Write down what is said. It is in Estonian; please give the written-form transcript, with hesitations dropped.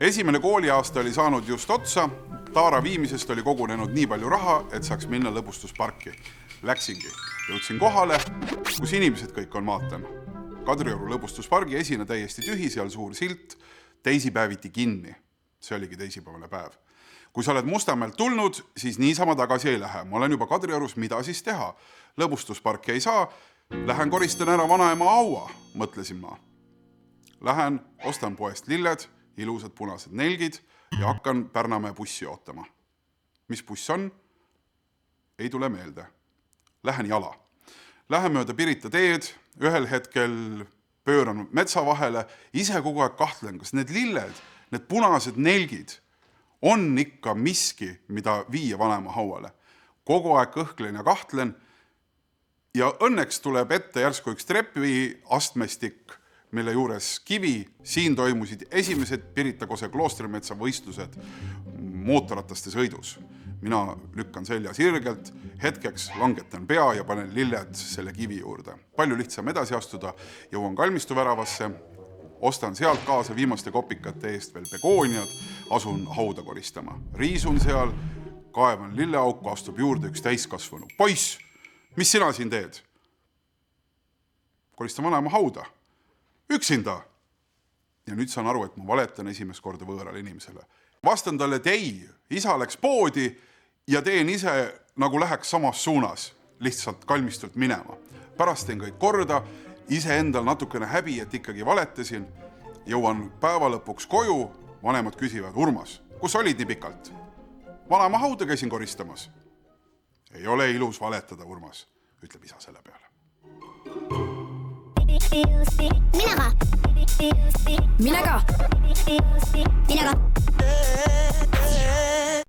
Esimene kooliaasta oli saanud just otsa, Taara viimisest oli kogunenud nii palju raha, et saaks minna lõbustusparki. Läksingi, jõudsin kohale, kus inimesed kõik on maatan. Kadrioru lõbustuspargi esine täiesti tühi, seal suur silt, teisipäeviti kinni. See oligi teisipäevane päev. Kui sa oled Mustamäelt tulnud, siis niisama tagasi ei lähe. Ma olen juba Kadriorus, mida siis teha? Lõbustusparki ei saa, lähen koristan ära vanaema aua, mõtlesin ma. Lähen, ostan poest lilled, ilusad punased nelgid ja hakkan Pärnamäe bussi ootama. Mis buss on? Ei tule meelde. Lähen jala. Lähen mööda Pirita teed, ühel hetkel pööran metsa vahele, ise kogu aeg kahtlen, kas need lilled, need punased nelgid on ikka miski, mida viia vanaema hauale. Kogu aeg kõhklen ja kahtlen ja õnneks tuleb ette järsku üks trepi astmestik, mille juures kivi, siin toimusid esimesed Pirita Kose kloostrimetsa võistlused mootorrataste sõidus. Mina lükkan selja sirgelt, hetkeks langetan pea ja panen lilled selle kivi juurde. Palju lihtsam edasi astuda, jõuan kalmistu väravasse, ostan sealt kaasa viimaste kopikate eest veel begooniad, asun hauda koristama. Riisun seal, kaevan lilleauku, astub juurde üks täiskasvanu. Poiss, mis sina siin teed? Koristan vanaema hauda. Üksinda. Ja nüüd saan aru, et ma valetan esimest korda võõrale inimesele. Vastan talle, et ei, isa läks poodi ja teen ise nagu läheks samas suunas, lihtsalt kalmistult minema. Pärast teen kõik korda, ise endal natukene häbi, et ikkagi valetasin. Jõuan päeva lõpuks koju, vanemad küsivad, Urmas, kus olid nii pikalt? Vanaema hauda käisin koristamas. Ei ole ilus valetada, Urmas, ütleb isa selle peale. Mina ka.